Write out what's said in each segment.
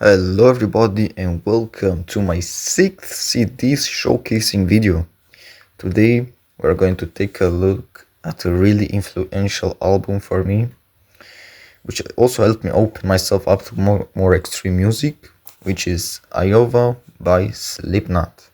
Hello everybody and welcome to my 6th CD showcasing video. Today we're going to take a look at a really influential album for me, which also helped me open myself up to more extreme music, which is Iowa by Slipknot.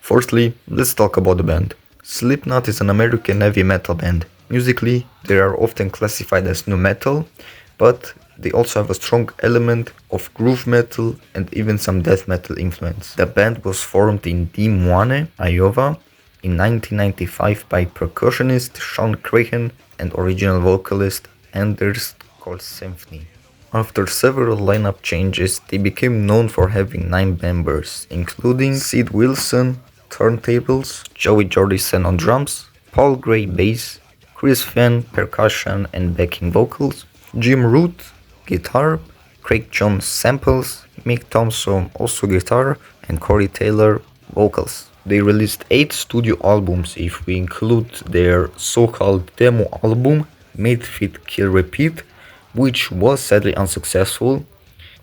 Firstly, let's talk about the band. Slipknot is an American heavy metal band. Musically, they are often classified as nu metal, but they also have a strong element of groove metal and even some death metal influence. The band was formed in Des Moines, Iowa in 1995 by percussionist Sean Crahan and original vocalist Anders Symphony. After several lineup changes, they became known for having 9 members, including Sid Wilson, turntables, Joey Jordison on drums, Paul Gray bass, Chris Fenn percussion and backing vocals, Jim Root guitar, Craig Jones samples, Mick Thompson also guitar, and Corey Taylor vocals. They released 8 studio albums if we include their so-called demo album, Made Fit Kill Repeat, which was sadly unsuccessful.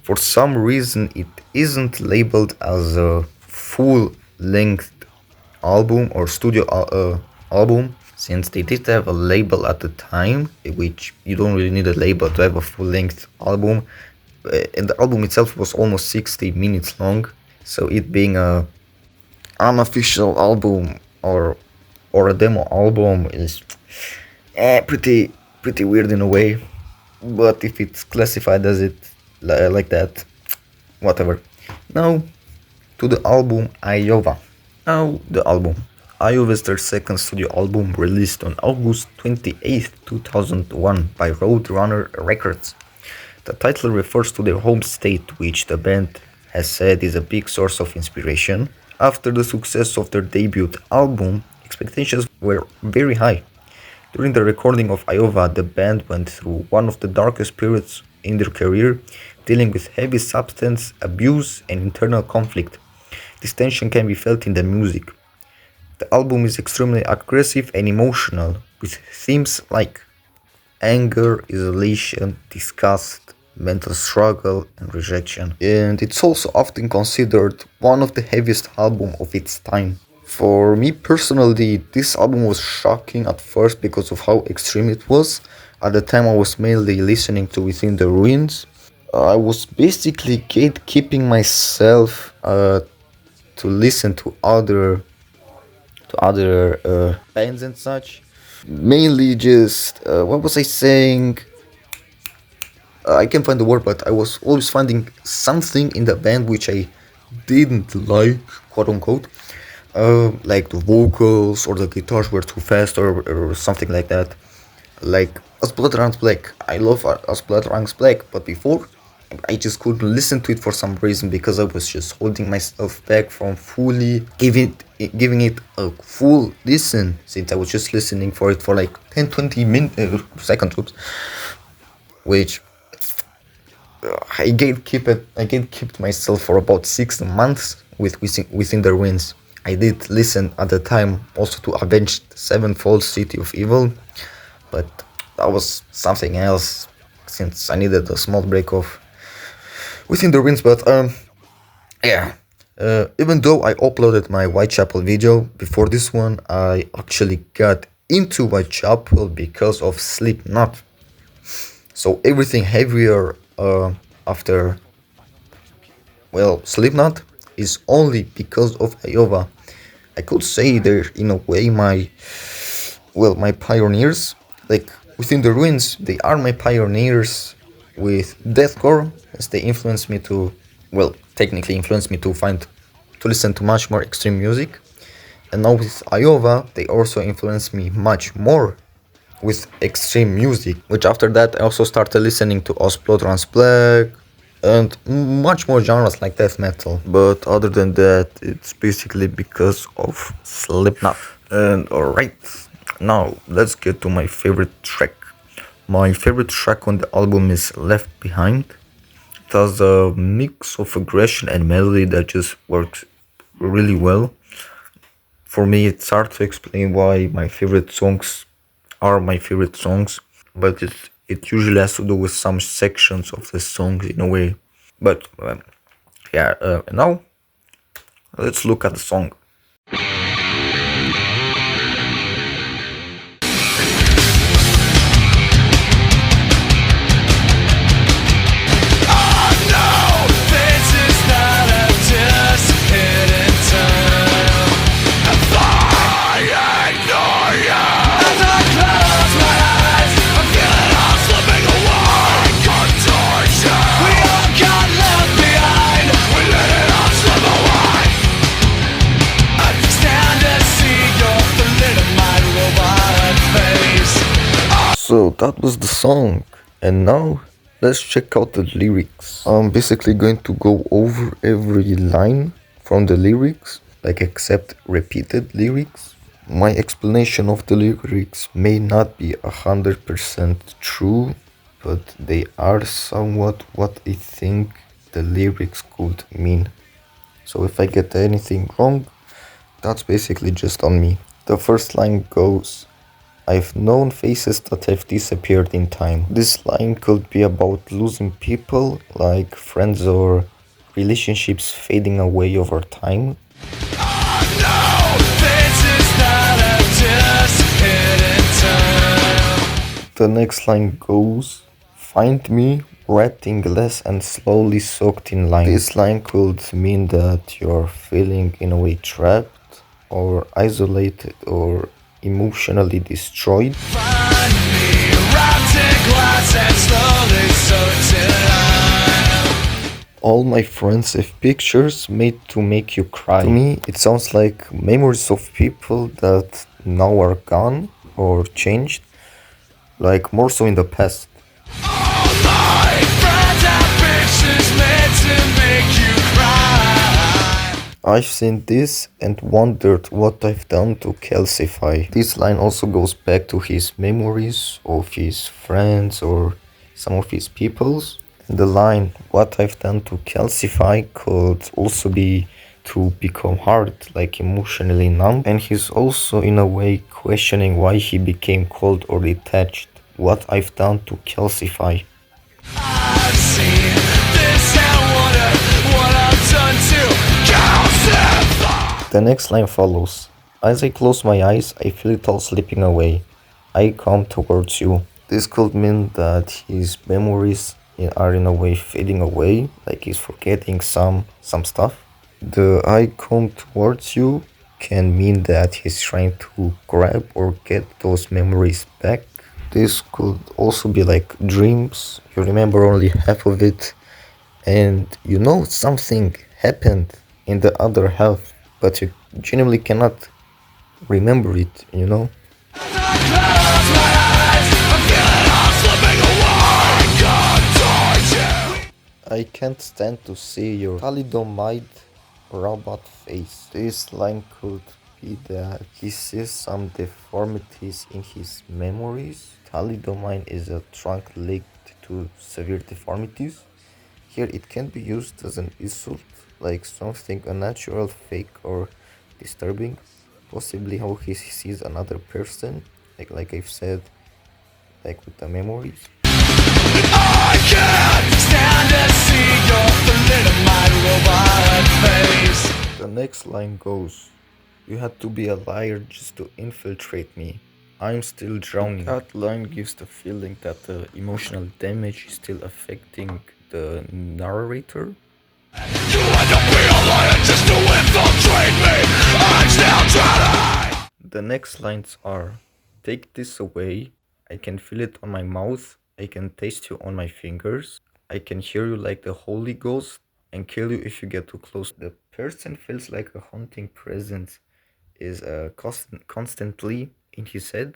For some reason it isn't labeled as a full-length album or studio album, since they did have a label at the time, which you don't really need a label to have a full-length album, and the album itself was almost 60 minutes long, so it being a unofficial album or a demo album is pretty weird in a way. But if it's classified as it like that, whatever. Now to the album Iowa. Iowa is their second studio album, released on August 28, 2001 by Roadrunner Records. The title refers to their home state, which the band has said is a big source of inspiration. After the success of their debut album, expectations were very high. During the recording of Iowa, the band went through one of the darkest periods in their career, dealing with heavy substance abuse and internal conflict. This tension can be felt in the music. The album is extremely aggressive and emotional, with themes like anger, isolation, disgust, mental struggle, and rejection. And it's also often considered one of the heaviest albums of its time. For me personally, this album was shocking at first because of how extreme it was. At the time I was mainly listening to Within the Ruins. I was basically gatekeeping myself to listen to other bands and such. Mainly just, what was I saying? I can't find the word, but I was always finding something in the band which I didn't like, quote unquote. Like the vocals or the guitars were too fast or something like that. Like As Blood Runs Black. I love As Blood Runs Black, but before I just couldn't listen to it for some reason because I was just holding myself back from fully giving it a full listen, since I was just listening for it for like 10-20 seconds, which I gatekept myself for about 6 months within the Ruins. I did listen at the time also to Avenged Sevenfold City of Evil, but that was something else, since I needed a small break off Within the Ruins. But even though I uploaded my Whitechapel video before this one, I actually got into Whitechapel because of Slipknot. So everything heavier after Slipknot is only because of Iowa. I could say they're in a way my pioneers. Like Within the Ruins, they are my pioneers with deathcore, as they influenced me to listen to much more extreme music. And now with Iowa, they also influenced me much more with extreme music, which after that I also started listening to Trans Black and much more genres like death metal. But other than that, it's basically because of Slipknot. And alright, now let's get to my favorite track. My favorite track on the album is Left Behind. It has a mix of aggression and melody that just works really well. For me, it's hard to explain why my favorite songs are my favorite songs, but it usually has to do with some sections of the songs in a way. But yeah, now let's look at the song. So that was the song, and now let's check out the lyrics. I'm basically going to go over every line from the lyrics, like except repeated lyrics. My explanation of the lyrics may not be 100% true, but they are somewhat what I think the lyrics could mean. So if I get anything wrong, that's basically just on me. The first line goes, I've known faces that have disappeared in time. This line could be about losing people, like friends or relationships fading away over time. The next line goes, find me writing less and slowly soaked in lime. This line could mean that you're feeling in a way trapped or isolated or emotionally destroyed. All my friends have pictures made to make you cry. To me, it sounds like memories of people that now are gone or changed, like more so in the past. I've seen this and wondered what I've done to calcify. This line also goes back to his memories of his friends or some of his peoples. And the line, what I've done to calcify, could also be to become hard, like emotionally numb. And he's also in a way questioning why he became cold or detached. What I've done to calcify. I've seen this and wondered what I've done to calcify. The next line follows. As I close my eyes, I feel it all slipping away. I come towards you. This could mean that his memories are in a way fading away, like he's forgetting some stuff. The I come towards you can mean that he's trying to grab or get those memories back. This could also be like dreams. You remember only half of it, and you know something happened in the other half, but you genuinely cannot remember it, you know? I can't stand to see your thalidomide robot face. This line could be that he sees some deformities in his memories. Thalidomide is a drug linked to severe deformities. Here it can be used as an insult, like something unnatural, fake, or disturbing. Possibly how he sees another person, like I've said, like with the memories. I can't stand to see your thalidomide robot face. The next line goes, you had to be a liar just to infiltrate me. I'm still drowning. That line gives the feeling that the emotional damage is still affecting the narrator. You had to be a liar just to infiltrate me. I'm still drowning. The next lines are, take this away. I can feel it on my mouth. I can taste you on my fingers. I can hear you like the Holy Ghost and kill you if you get too close. The person feels like a haunting presence is constantly in his head,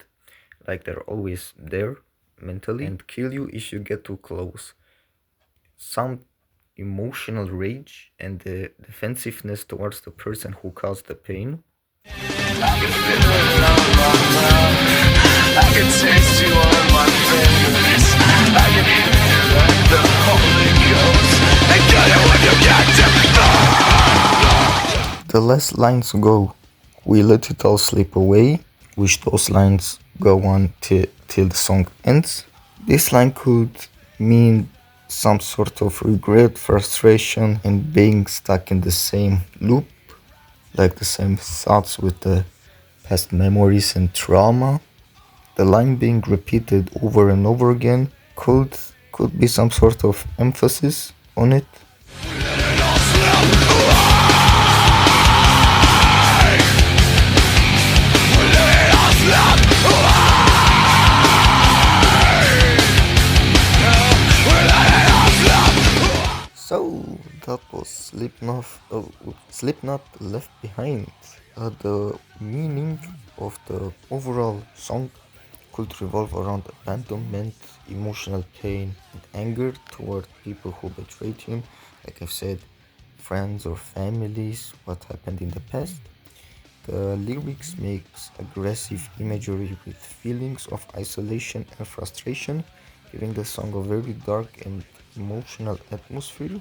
like they're always there mentally and kill you if you get too close. Some emotional rage and the defensiveness towards the person who caused the pain. I can taste you on my fingers. I can feel like the Holy Ghost. And get it when you get to. The less lines go, we let it all slip away, which those lines go on till the song ends. This line could mean some sort of regret, frustration, and being stuck in the same loop, like the same thoughts with the past memories and trauma. The line being repeated over and over again could be some sort of emphasis on it. So that was Slipknot Left Behind. The meaning of the overall song could revolve around abandonment, emotional pain, and anger toward people who betrayed him. Like I've said, friends or families, what happened in the past. The lyrics makes aggressive imagery with feelings of isolation and frustration, giving the song a very dark and emotional atmosphere.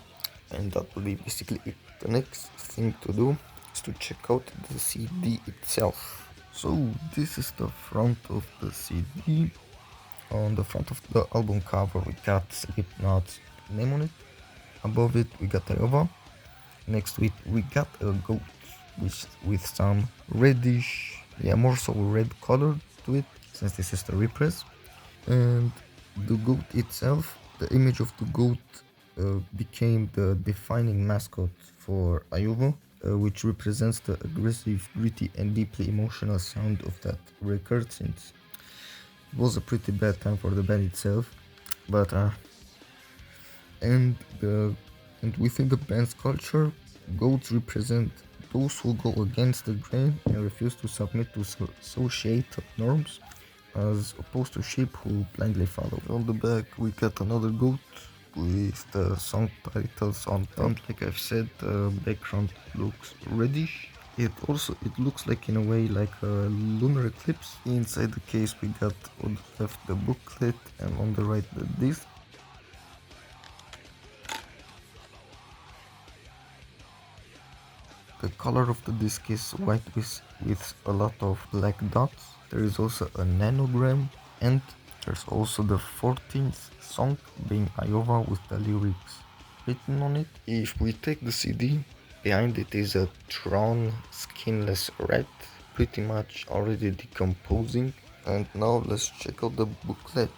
And that will be basically it. The next thing to do is to check out the CD itself. So this is the front of the CD. On the front of the album cover we got Slipknot's name on it. Above it we got Iowa. Next to it we got a goat with some reddish, more so red color to it, since this is the repress. And the goat itself, the image of the goat became the defining mascot for Iowa, which represents the aggressive, gritty, and deeply emotional sound of that record, since it was a pretty bad time for the band itself. But and within the band's culture, goats represent those who go against the grain and refuse to submit to societal norms, as opposed to sheep who blindly follow. On the back we got another goat with the song titles on top. Like I've said, the background looks reddish. It looks like, in a way, like a lunar eclipse. Inside the case we got on the left the booklet and on the right the disc. The color of the disc is white with a lot of black dots. There is also a nanogram, and there's also the 14th song, being Iowa, with the lyrics written on it. If we take the CD, behind it is a drawn skinless rat, pretty much already decomposing. And now let's check out the booklet.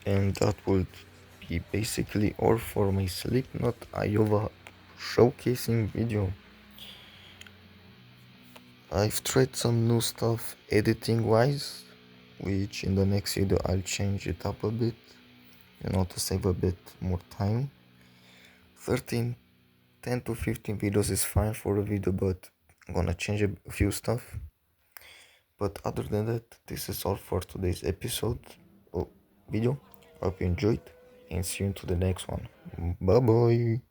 And that would be basically all for my Slipknot Iowa showcasing video. I've tried some new stuff editing wise, which in the next video I'll change it up a bit, to save a bit more time. 10 to 15 videos is fine for a video, but I'm gonna change a few stuff. But other than that, this is all for today's episode video. Hope you enjoyed, and see you into the next one. Bye bye.